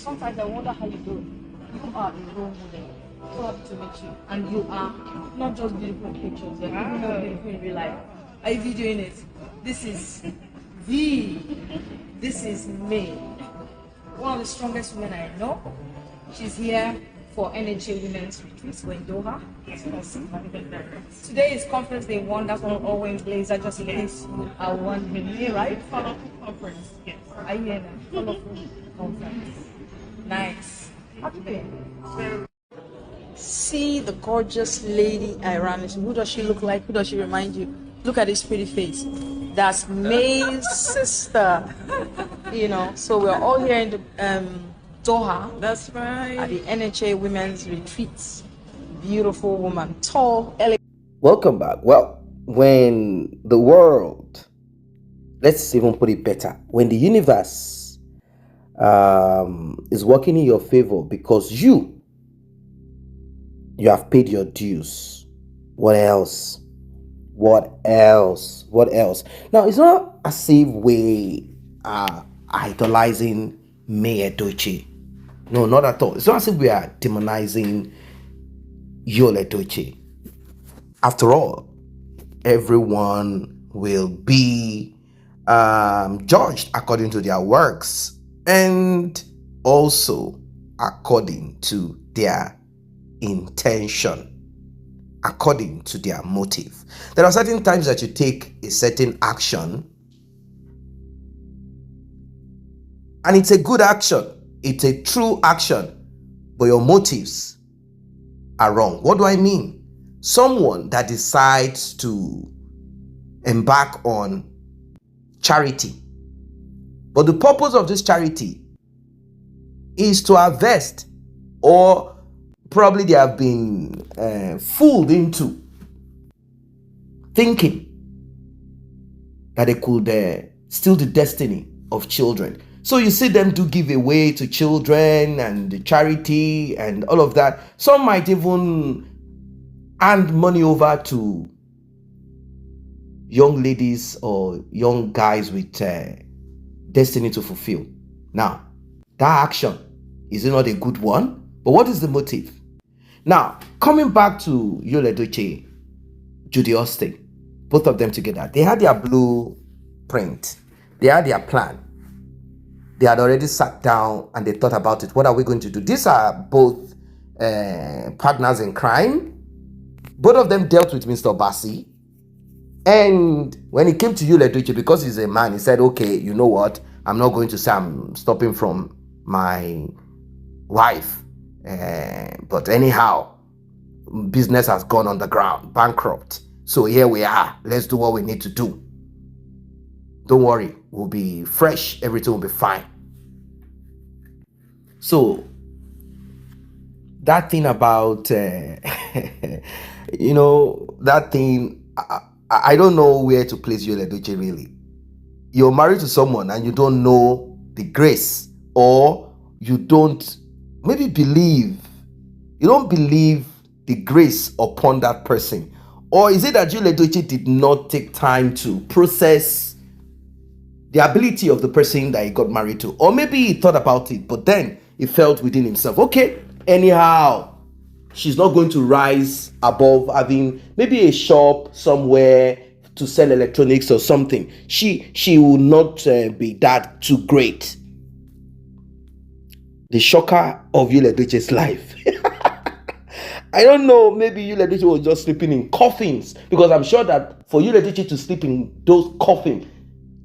sometimes I wonder how you do it. You are a role model. So happy to meet you. And you are not just beautiful in pictures, you're even more beautiful in real life. Are you videoing it? This is this is me. One of the strongest women I know. She's here for NHA Women's Retreats. We're in Doha. Today is conference day one. That's why we're all wearing blazer just in case you are wondering. Here, right? Colorful conference, yes. Are you here now? Colorful conference. Nice. How you doing? See the gorgeous lady Iranis. Who does she look like? Who does she remind you? Look at this pretty face. That's May's sister. You know, so we're all here in the Doha. That's right. At the NHA Women's Retreats. Beautiful woman, tall, elegant. Welcome back. Well, when the world, let's even put it better, when the universe is working in your favor because you have paid your dues, what else? What else? What else? Now, it's not as if we are idolizing Edochie. No, not at all. It's not as if we are demonizing Edochie. After all, everyone will be judged according to their works and also according to their intention, according to their motive. There are certain times that you take a certain action and it's a good action, it's a true action, but your motives are wrong. What do I mean? Someone that decides to embark on charity, but the purpose of this charity is to harvest, or probably they have been fooled into thinking that they could steal the destiny of children. So you see them do give away to children and the charity and all of that. Some might even hand money over to young ladies or young guys with destiny to fulfill. Now, that action, is it not a good one? But what is the motive? Now, coming back to Edochie, Judy Austin, both of them together, they had their blueprint. They had their plan. They had already sat down and they thought about it. What are we going to do? These are both partners in crime. Both of them dealt with Mr. Bassi. And when it came to Edochie, because he's a man, he said, okay, you know what? I'm not going to say I'm stopping from my wife. But anyhow, business has gone on the ground, bankrupt. So here we are. Let's do what we need to do. Don't worry, we'll be fresh. Everything will be fine. So that thing about, you know, that thing, I don't know where to place Edochie really. You're married to someone and you don't know the grace, or you don't maybe believe, you don't believe the grace upon that person. Or is it that Edochie did not take time to process the ability of the person that he got married to? Or maybe he thought about it, but then he felt within himself, okay, anyhow, she's not going to rise above having maybe a shop somewhere to sell electronics or something. She will not be that too great. The shocker of Edochie's life. I don't know, maybe Edochie was just sleeping in coffins, because I'm sure that for Edochie to sleep in those coffins,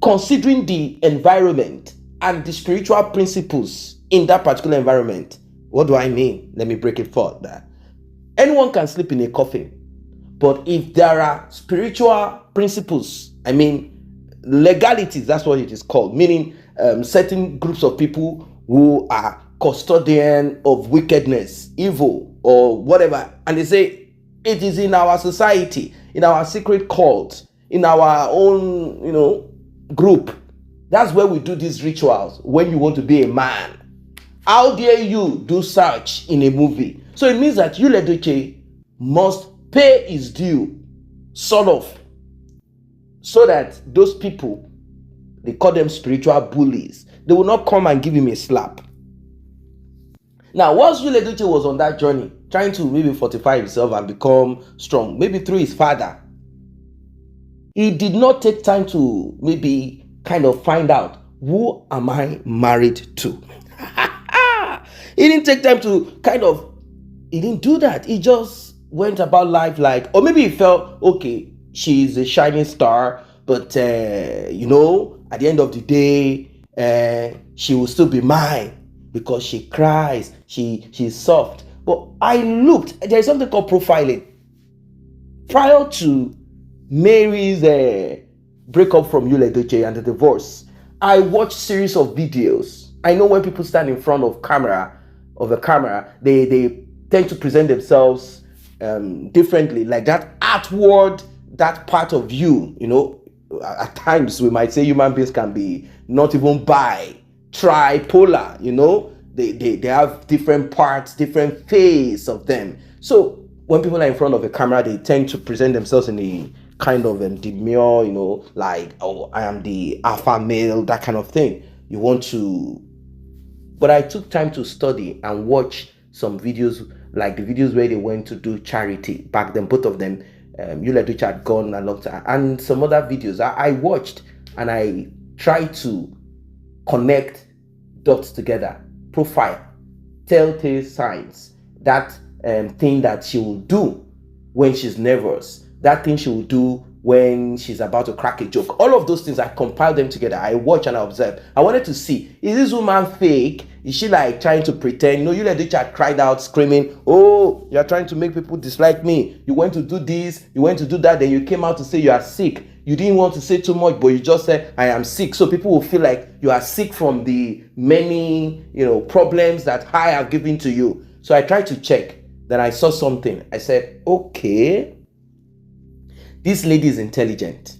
considering the environment and the spiritual principles in that particular environment, what do I mean? Let me break it further. Anyone can sleep in a coffin, but if there are spiritual principles, I mean legalities, that's what it is called, meaning certain groups of people who are custodian of wickedness, evil, or whatever, and they say it is in our society, in our secret cult, in our own, you know, group. That's where we do these rituals when you want to be a man. How dare you do such in a movie? So it means that Edochie must pay his due, sort of, so that those people, they call them spiritual bullies, they will not come and give him a slap. Now, whilst Yul Edochie was on that journey, trying to maybe fortify himself and become strong, maybe through his father, he did not take time to maybe kind of find out, who am I married to? He didn't take time to he didn't do that. He just went about life like, or maybe he felt, okay, she's a shining star, but at the end of the day, she will still be mine because she cries, she's soft. But I looked, there's something called profiling. Prior to Mary's breakup from Yul Edochie and the divorce, I watched series of videos. I know when people stand in front of a camera, they tend to present themselves differently, like that outward, that part of you, at times we might say human beings can be not even tripolar, they have different parts, different phase of them. So when people are in front of a camera, they tend to present themselves in a kind of demure, like, oh, I am the alpha male, that kind of thing. But I took time to study and watch some videos, like the videos where they went to do charity back then. Both of them, Yul Edochie had gone a long time, and some other videos I watched, and I tried to connect dots together, profile, telltale signs, that thing that she will do when she's nervous, that thing she will do when she's about to crack a joke. All of those things, I compiled them together. I watch and I observe. I wanted to see, is this woman fake? Is she like trying to pretend? Yul Edochie had cried out screaming, oh, you're trying to make people dislike me. You went to do this, you went to do that, then you came out to say you are sick. You didn't want to say too much, but you just said, I am sick. So people will feel like you are sick from the many, problems that I have given to you. So I tried to check. Then I saw something. I said, okay, this lady is intelligent.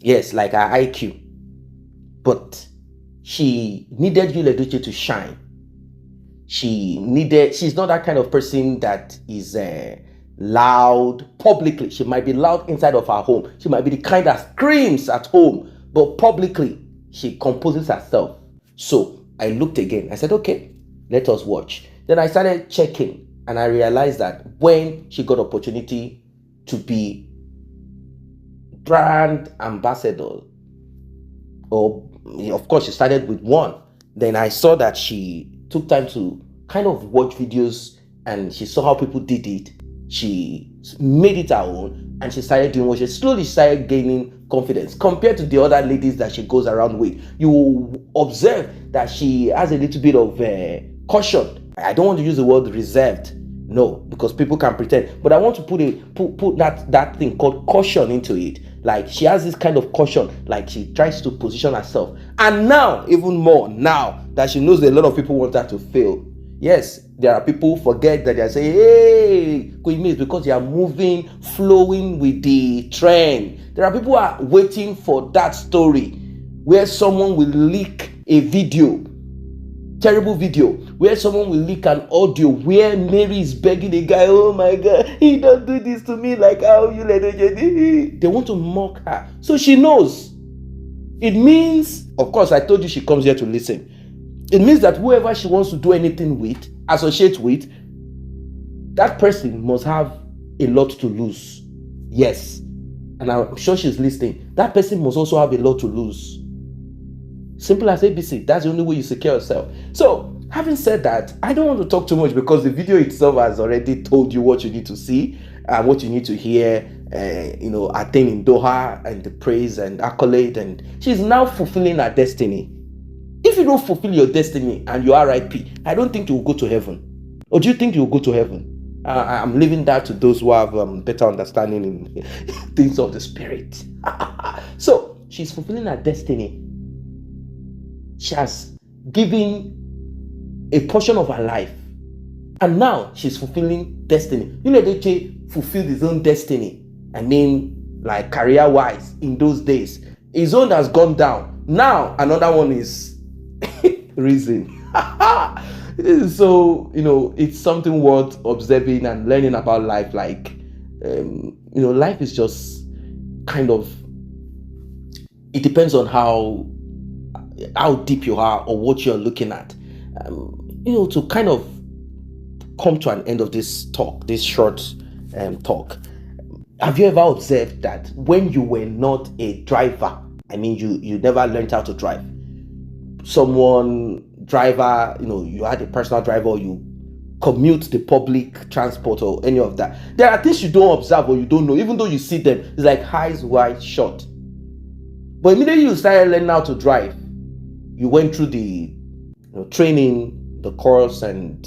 Yes, like her IQ. But she needed Yul Edochie to shine. She's not that kind of person that is loud publicly. She might be loud inside of her home. She might be the kind that screams at home, but publicly she composes herself. So I looked again. I said, okay, let us watch. Then I started checking, and I realized that when she got opportunity to be brand ambassador, or of course she started with one, then I saw that she took time to kind of watch videos, and she saw how people did it. She made it her own, and she started doing what she slowly started gaining confidence compared to the other ladies that she goes around with. You will observe that she has a little bit of caution. I don't want to use the word reserved, no, because people can pretend, but I want to put that thing called caution into it. Like, she has this kind of caution, like she tries to position herself. And now, even more, now that she knows that a lot of people want her to fail, yes, there are people who forget that they are saying, hey, Queen Miss, because you are moving, flowing with the trend. There are people who are waiting for that story where someone will leak a video, terrible video, where someone will leak an audio where Mary is begging a guy, oh my God, he don't do this to me like how you let it. They want to mock her. So she knows. It means, of course, I told you she comes here to listen. It means that whoever she wants to do anything with, associate with, that person must have a lot to lose. Yes. And I'm sure she's listening. That person must also have a lot to lose. Simple as ABC. That's the only way you secure yourself. So, having said that, I don't want to talk too much because the video itself has already told you what you need to see and what you need to hear. Attaining Doha and the praise and accolade, and she's now fulfilling her destiny. If you don't fulfill your destiny and you are RIP, I don't think you will go to heaven. Or do you think you will go to heaven? I'm leaving that to those who have better understanding in things of the spirit. So, she's fulfilling her destiny. She has given a portion of her life, and now she's fulfilling destiny. Yul Edochie fulfilled his own destiny. I mean, like career-wise, in those days. His own has gone down. Now, another one is risen. So, it's something worth observing and learning about life. Like, life is just kind of, it depends on how deep you are or what you're looking at. to kind of come to an end of this talk, this short talk, have you ever observed that when you were not a driver, I mean, you never learned how to drive, someone driver, you had a personal driver, or you commute the public transport or any of that, there are things you don't observe or you don't know, even though you see them, it's like eyes wide shut. But immediately you started learning how to drive, you went through the training, the course, and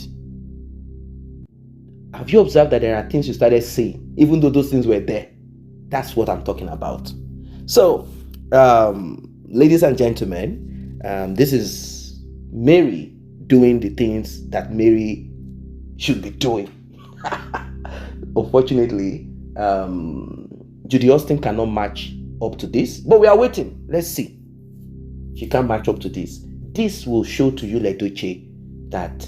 have you observed that there are things you started seeing, even though those things were there? That's what I'm talking about. So, ladies and gentlemen, this is Mary doing the things that Mary should be doing. Unfortunately, Judy Austin cannot match up to this, but we are waiting. Let's see. She can't match up to this. This will show to you, Edochie, that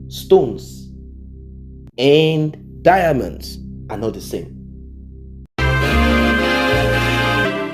stones and diamonds are not the same.